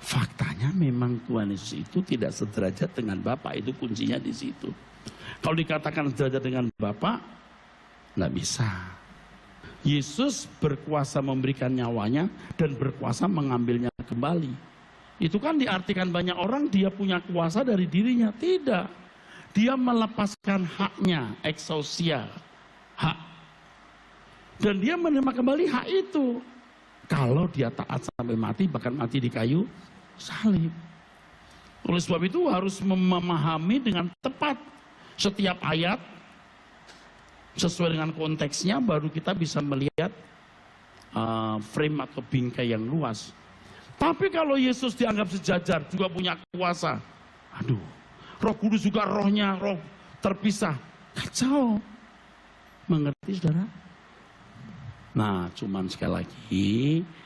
Faktanya memang Tuhan Yesus itu tidak sederajat dengan Bapa, itu kuncinya di situ. Kalau dikatakan sederajat dengan Bapa, nggak bisa. Yesus berkuasa memberikan nyawanya dan berkuasa mengambilnya kembali. Itu kan diartikan banyak orang dia punya kuasa dari dirinya. Tidak. Dia melepaskan haknya, exousia, hak. Dan dia menerima kembali hak itu. Kalau dia taat sampai mati, bahkan mati di kayu salib. Oleh sebab itu harus memahami dengan tepat setiap ayat sesuai dengan konteksnya, baru kita bisa melihat frame atau bingkai yang luas. Tapi kalau Yesus dianggap sejajar, juga punya kuasa, aduh, Roh Kudus juga rohnya, roh terpisah, kacau. Mengerti saudara? Nah, cuman sekali lagi,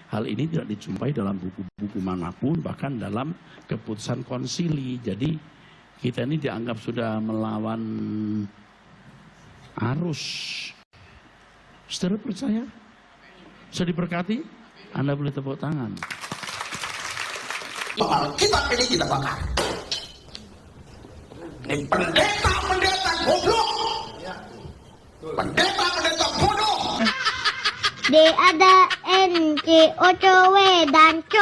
hal ini tidak dijumpai dalam buku-buku manapun, bahkan dalam keputusan konsili. Jadi kita ini dianggap sudah melawan arus. Saudara percaya? Bisa diberkati? Anda boleh tepuk tangan. Kitab ini kita bakar. Ini pendeta goblok. Pendeta bodoh. D ada N C O C W dan C.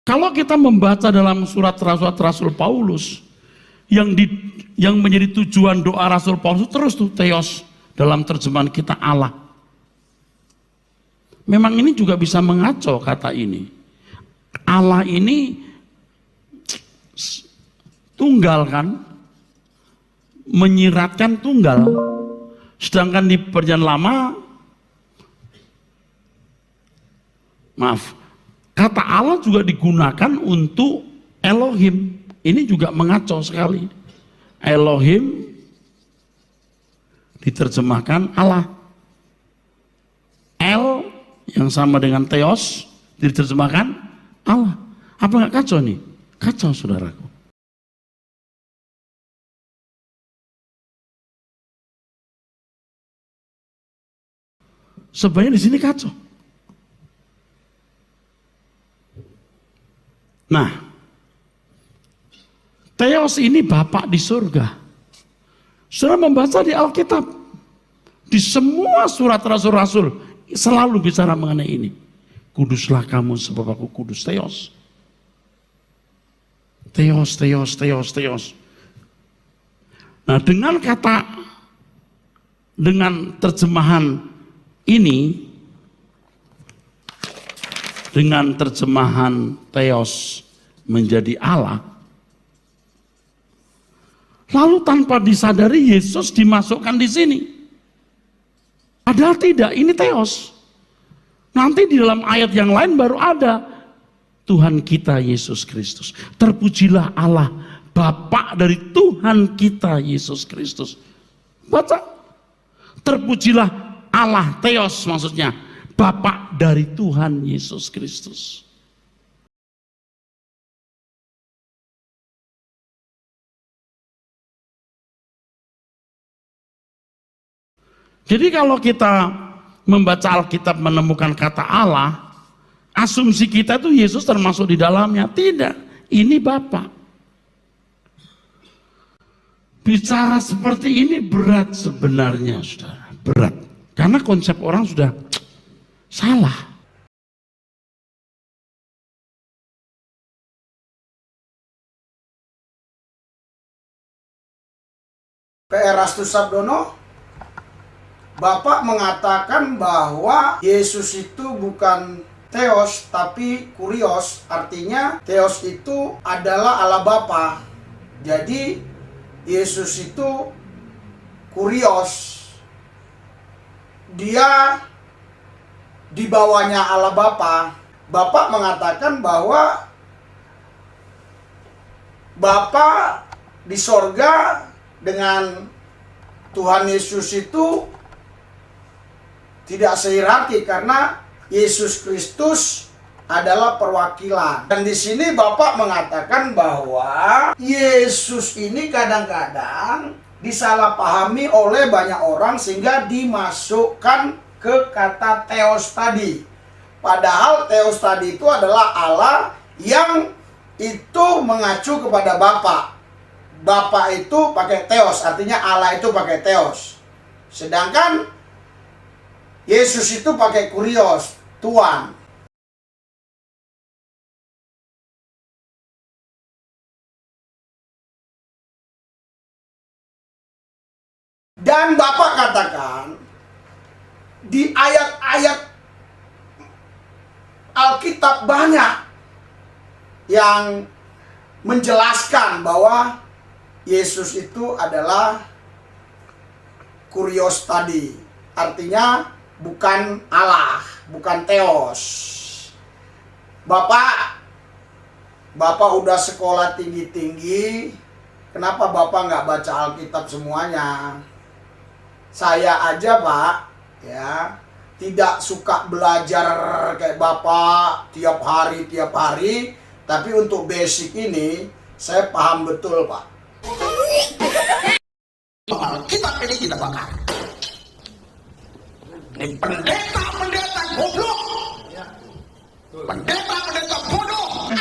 Kalau kita membaca dalam surat Rasul Paulus yang menjadi tujuan doa Rasul Paulus terus tuh theos, dalam terjemahan kita Allah. Memang ini juga bisa mengaco kata ini. Allah ini tunggal kan, menyiratkan tunggal. Sedangkan di perjanjian lama, maaf, kata Allah juga digunakan untuk Elohim. Ini juga mengaco sekali. Elohim diterjemahkan Allah. El yang sama dengan Theos diterjemahkan Allah. Apa nggak kacau nih? Kacau saudaraku. Sebenarnya di sini kacau. Nah, Theos ini Bapak di surga. Saudara membaca di Alkitab, di semua surat rasul-rasul selalu bicara mengenai ini. Kuduslah kamu sebab aku kudus. Theos. Theos, Theos, Theos, Theos. Nah, dengan terjemahan ini, dengan terjemahan Theos menjadi Allah, lalu tanpa disadari Yesus dimasukkan di sini. Padahal tidak, ini Theos. Nanti di dalam ayat yang lain baru ada Tuhan kita Yesus Kristus. Terpujilah Allah, Bapa dari Tuhan kita Yesus Kristus. Baca. Terpujilah Allah, Theos maksudnya, Bapa dari Tuhan Yesus Kristus. Jadi kalau kita membaca Alkitab menemukan kata Allah, asumsi kita itu Yesus termasuk di dalamnya. Tidak, ini Bapa. Bicara seperti ini berat sebenarnya, saudara. Berat. Karena konsep orang sudah salah. Erastus Sabdono Bapak mengatakan bahwa Yesus itu bukan Theos tapi Kurios. Artinya Theos itu adalah Allah Bapa. Jadi Yesus itu Kurios. Dia di bawahnya Allah Bapa. Bapak mengatakan bahwa Bapa di sorga dengan Tuhan Yesus itu tidak sehierarki karena Yesus Kristus adalah perwakilan. Dan di sini Bapak mengatakan bahwa Yesus ini kadang-kadang disalahpahami oleh banyak orang sehingga dimasukkan ke kata Theos tadi. Padahal Theos tadi itu adalah Allah yang itu mengacu kepada Bapa. Bapa itu pakai Theos, artinya Allah itu pakai Theos. Sedangkan Yesus itu pakai Kurios, Tuhan. Dan Bapak katakan di ayat-ayat Alkitab banyak yang menjelaskan bahwa Yesus itu adalah Kurios tadi. Artinya bukan Allah, bukan Theos. Bapak udah sekolah tinggi-tinggi, kenapa Bapak nggak baca Alkitab semuanya? Saya aja Pak, ya, tidak suka belajar kayak Bapak tiap hari. Tapi untuk basic ini, saya paham betul, Pak. Alkitab ini kita bakar. Ini pendeta-pendeta goblok. Pendeta-pendeta bodoh.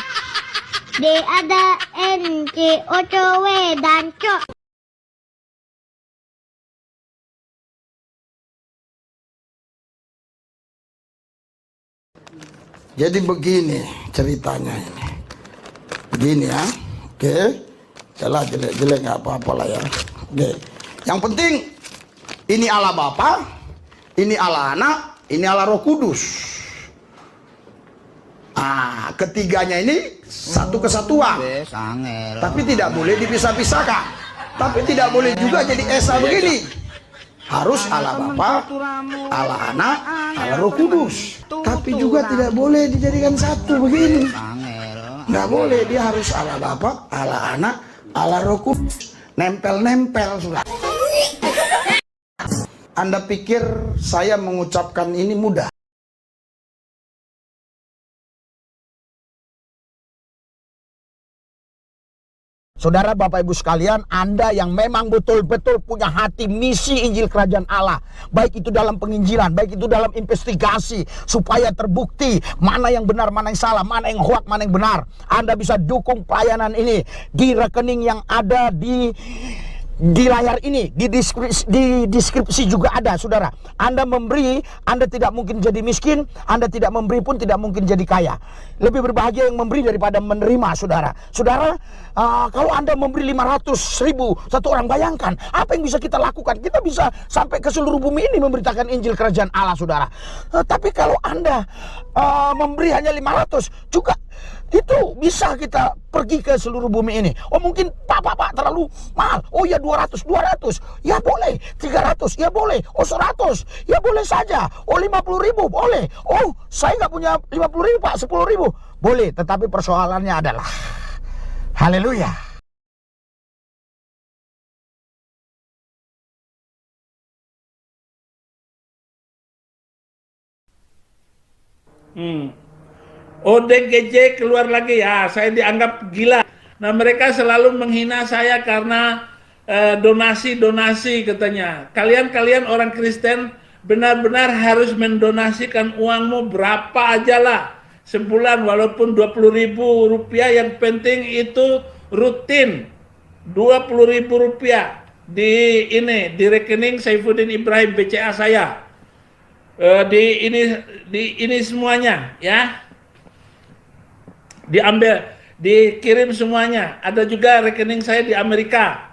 D ada N C O C W dan cok. Jadi begini ceritanya ini. Begini ya. Oke. Jelas jelek-jelek nggak apa-apa lah ya. Oke. Yang penting ini Allah Bapa, ini Allah Anak, ini Allah Roh Kudus. Ketiganya ini satu kesatuan. Tapi tidak boleh dipisah-pisahkan. Tapi tidak boleh juga jadi esa begini. Harus Allah Bapa, Allah Anak, Allah Roh Kudus. Tapi juga tidak boleh dijadikan satu begini. Nggak boleh, dia harus Allah Bapa, Allah Anak, Allah Roh Kudus. Nempel-nempel sudah. Anda pikir saya mengucapkan ini mudah? Saudara, Bapak Ibu sekalian, Anda yang memang betul-betul punya hati misi Injil Kerajaan Allah, baik itu dalam penginjilan, baik itu dalam investigasi, supaya terbukti mana yang benar, mana yang salah, mana yang hoak, mana yang benar. Anda bisa dukung pelayanan ini di rekening yang ada di layar ini, di deskripsi juga ada, saudara. Anda memberi, Anda tidak mungkin jadi miskin. Anda tidak memberi pun tidak mungkin jadi kaya. Lebih berbahagia yang memberi daripada menerima, saudara. Saudara, kalau Anda memberi 500.000 satu orang, bayangkan apa yang bisa kita lakukan. Kita bisa sampai ke seluruh bumi ini memberitakan Injil Kerajaan Allah, saudara. Tapi kalau Anda memberi hanya 500, juga itu bisa kita pergi ke seluruh bumi ini. Oh mungkin Pak terlalu mahal. Oh ya 200 ya boleh. 300 ya boleh. Oh 100 ya boleh saja. Oh 50.000 boleh. Oh saya nggak punya 50.000 Pak, 10.000 boleh. Tetapi persoalannya adalah, haleluya, ODGJ keluar lagi ya, saya dianggap gila. Nah mereka selalu menghina saya karena donasi katanya. Kalian orang Kristen benar-benar harus mendonasikan uangmu berapa aja lah sebulan, walaupun 20.000 rupiah, yang penting itu rutin 20.000 rupiah di rekening Saifuddin Ibrahim BCA saya. Di ini semuanya ya, diambil, dikirim semuanya. Ada juga rekening saya di Amerika.